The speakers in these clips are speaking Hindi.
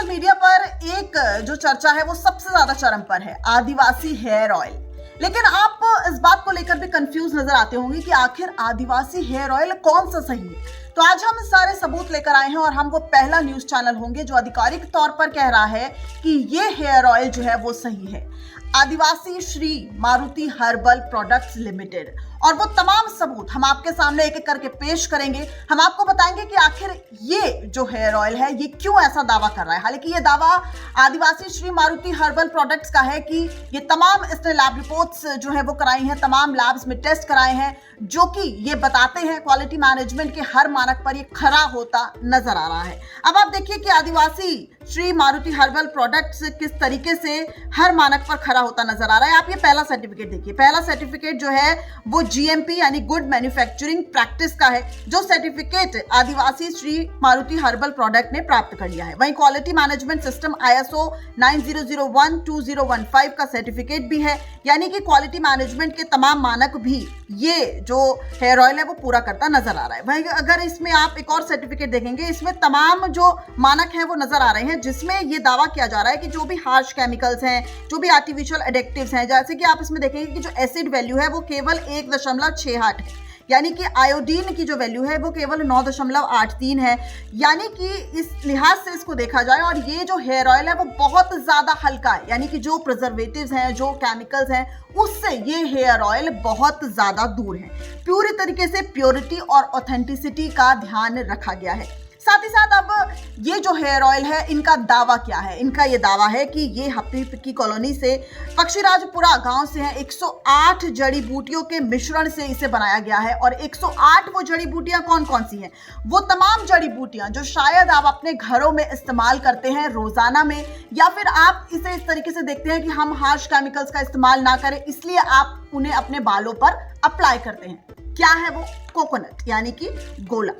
सोशल मीडिया पर एक जो चर्चा है वो सबसे ज्यादा चरम पर है, आदिवासी हेयर ऑयल। लेकिन आप इस बात को लेकर भी कंफ्यूज नजर आते होंगे कि आखिर आदिवासी हेयर ऑयल कौन सा सही है। तो आज हम सारे सबूत लेकर आए हैं और हम वो पहला न्यूज चैनल होंगे जो आधिकारिक तौर पर कह रहा है कि ये हेयर ऑयल जो है वो सही है। Adivasi Shri Maruti herbal products limited. और वो तमाम सबूत हम आपके सामने एक एक करके पेश करेंगे। हम आपको बताएंगे कि आखिर ये जो हेयर ऑयल है ये क्यों ऐसा दावा कर रहा है। हालांकि ये दावा आदिवासी श्री मारुति हर्बल प्रोडक्ट्स का है कि ये तमाम इसने लैब रिपोर्ट्स जो है वो कराई हैं, तमाम लैब्स में टेस्ट कराए हैं, जो कि ये बताते हैं क्वालिटी मैनेजमेंट के हर मानक पर ये खरा होता नजर आ रहा है। अब आप देखिए कि आदिवासी श्री मारुति हर्बल प्रोडक्ट्स किस तरीके से हर मानक पर खरा होता नजर आ रहा है। आप ये पहला सर्टिफिकेट देखिए। पहला सर्टिफिकेट जो है वो जीएमपी यानी गुड मैन्युफैक्चरिंग प्रैक्टिस का है, जो सर्टिफिकेट आदिवासी श्री मारुति हर्बल प्रोडक्ट ने प्राप्त कर लिया है। वहीं क्वालिटी मैनेजमेंट सिस्टम ISO 9001-2015 का सर्टिफिकेट भी है, यानी कि क्वालिटी मैनेजमेंट के तमाम मानक भी ये जो हेयर ऑयल है वो पूरा करता नजर आ रहा है। वहीं अगर इसमें आप एक और सर्टिफिकेट देखेंगे, इसमें तमाम जो मानक हैं वो नजर आ रहे हैं, जिसमें ये दावा किया जा रहा है कि जो भी हार्श केमिकल्स हैं, जो भी आर्टिफिशियल एडिक्टिव्स हैं, जैसे कि आप इसमें देखेंगे कि जो एसिड वैल्यू है वो केवल 1.68 है, यानी कि आयोडीन की जो वैल्यू है वो केवल 9.83 है। यानी कि इस लिहाज से इसको देखा जाए और ये जो हेयर ऑयल है वो बहुत ज्यादा हल्का है, यानी कि जो प्रिजर्वेटिव्स हैं, जो केमिकल्स हैं, उससे ये हेयर ऑयल बहुत ज्यादा दूर है। पूरी तरीके से प्योरिटी और ऑथेंटिसिटी का ध्यान रखा गया है। साथ ही साथ अब ये जो हेयर ऑयल है इनका दावा क्या है। इनका ये दावा है कि ये हप्पी पिक्की कॉलोनी से पक्षीराजपुरा गांव से है, 108 जड़ी बूटियों के मिश्रण से इसे बनाया गया है। और 108 वो जड़ी बूटियां कौन कौन सी हैं? वो तमाम जड़ी बूटियां जो शायद आप अपने घरों में इस्तेमाल करते हैं रोजाना में, या फिर आप इसे इस तरीके से देखते हैं कि हम हार्श केमिकल्स का इस्तेमाल ना करें, इसलिए आप उन्हें अपने बालों पर अप्लाई करते हैं। क्या है वो? कोकोनट यानी कि गोला,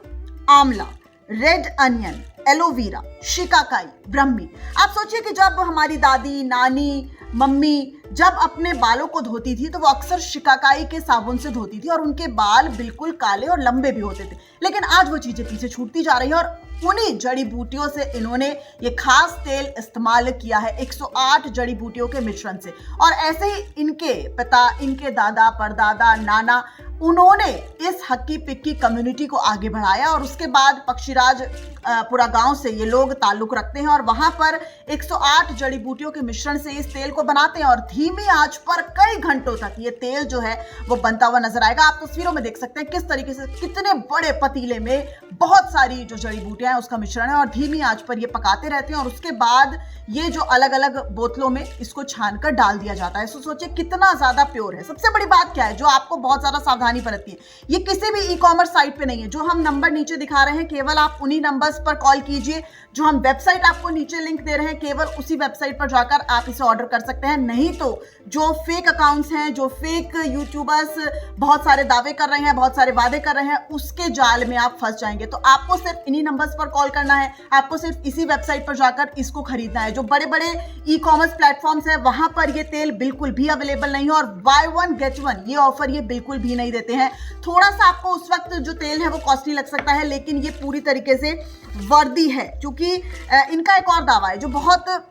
आंवला, रेड अनियन, एलोवेरा, शिकाकाई, ब्रह्मी। आप सोचिए कि जब हमारी दादी, नानी, मम्मी जब अपने बालों को धोती थी तो वो अक्सर शिकाकाई के साबुन से धोती थी और उनके बाल बिल्कुल काले और लंबे भी होते थे। लेकिन आज वो चीजें पीछे छूटती जा रही है और उन्हीं जड़ी बूटियों से इन्होंने ये खास तेल इस्तेमाल किया है, 108 जड़ी बूटियों के मिश्रण से। और ऐसे ही इनके पिता, इनके दादा, परदादा, नाना, उन्होंने इस हक्की पिक्की कम्युनिटी को आगे बढ़ाया और उसके बाद पक्षीराज पुरा गांव से ये लोग ताल्लुक रखते हैं और वहां पर 108 जड़ी बूटियों के मिश्रण से इस तेल को बनाते हैं और धीमी आंच पर कई घंटों तक ये तेल जो है वो बनता हुआ नजर आएगा। आप तस्वीरों में देख सकते हैं किस तरीके से कितने बड़े पतीले में बहुत सारी जो जड़ी बूटियां हैं उसका मिश्रण है और धीमी आंच पर ये पकाते रहते हैं और उसके बाद ये जो अलग अलग बोतलों में इसको छान कर डाल दिया जाता है। सोचिए कितना ज्यादा प्योर है। सबसे बड़ी बात क्या है जो आपको बहुत ज्यादा सावधानी बरतनी है, ये किसी भी ई-कॉमर्स साइट पे नहीं है। जो हम नंबर नीचे दिखा रहे हैं केवल आप उन्हीं नंबर्स पर कॉल कीजिए। जो हम वेबसाइट आपको नीचे लिंक दे रहे हैं केवल उसी वेबसाइट पर जाकर आप इसे ऑर्डर कर सकते हैं। नहीं तो जो फेक अकाउंट्स हैं, जो फेक यूट्यूबर्स बहुत सारे दावे कर रहे हैं, बहुत सारे वादे कर रहे हैं, उसके जाल में आप फंस जाएंगे। तो आपको सिर्फ इन्हीं नंबर्स पर कॉल करना है, आपको सिर्फ इसी वेबसाइट पर जाकर इसको खरीदना है। जो बड़े बड़े ई-कॉमर्स प्लेटफॉर्म्स है वहां पर ये तेल बिल्कुल भी अवेलेबल नहीं है और बाय वन गेट वन ये ऑफर ये बिल्कुल भी नहीं देते हैं। थोड़ा सा आपको उस वक्त जो तेल है वो कॉस्टली लग सकता है, लेकिन ये पूरी तरीके से वर्दी है। क्योंकि इनका एक और दावा है जो बहुत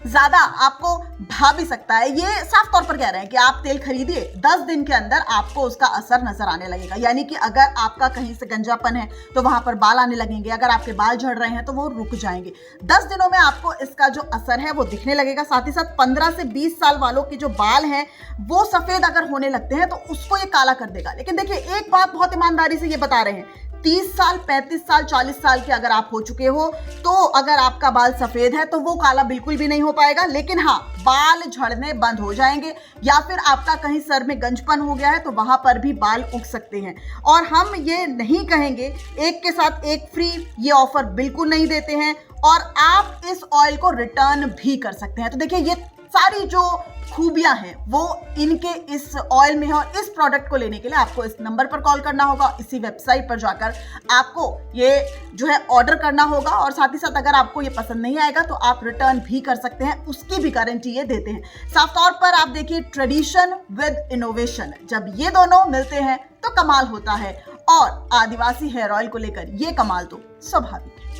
ज्यादा आपको भा भी सकता है। ये साफ तौर पर कह रहे हैं कि आप तेल खरीदिए, 10 दिन के अंदर आपको उसका असर नजर आने लगेगा। यानी कि अगर आपका कहीं से गंजापन है तो वहां पर बाल आने लगेंगे, अगर आपके बाल झड़ रहे हैं तो वो रुक जाएंगे। 10 दिनों में आपको इसका जो असर है वो दिखने लगेगा। साथ ही साथ 15 से 20 साल वालों के जो बाल हैं वो सफेद अगर होने लगते हैं तो उसको ये काला कर देगा। लेकिन देखिए एक बात बहुत ईमानदारी से ये बता रहे हैं, 30 साल, 35 साल, 40 साल के अगर आप हो चुके हो तो अगर आपका बाल सफेद है तो वो काला बिल्कुल भी नहीं हो पाएगा। लेकिन हाँ, बाल झड़ने बंद हो जाएंगे या फिर आपका कहीं सर में गंजपन हो गया है तो वहां पर भी बाल उग सकते हैं। और हम ये नहीं कहेंगे एक के साथ एक फ्री, ये ऑफर बिल्कुल नहीं देते हैं और आप इस ऑयल को रिटर्न भी कर सकते हैं। तो देखिए ये सारी जो खूबियां हैं वो इनके इस ऑयल में है और इस प्रोडक्ट को लेने के लिए आपको इस नंबर पर कॉल करना होगा, इसी वेबसाइट पर जाकर आपको ये जो है ऑर्डर करना होगा और साथ ही साथ अगर आपको ये पसंद नहीं आएगा तो आप रिटर्न भी कर सकते हैं, उसकी भी गारंटी ये देते हैं। साफ तौर पर आप देखिए ट्रेडिशन विद इनोवेशन, जब ये दोनों मिलते हैं तो कमाल होता है और आदिवासी हेयर ऑयल को लेकर ये कमाल तो स्वाभाविक है।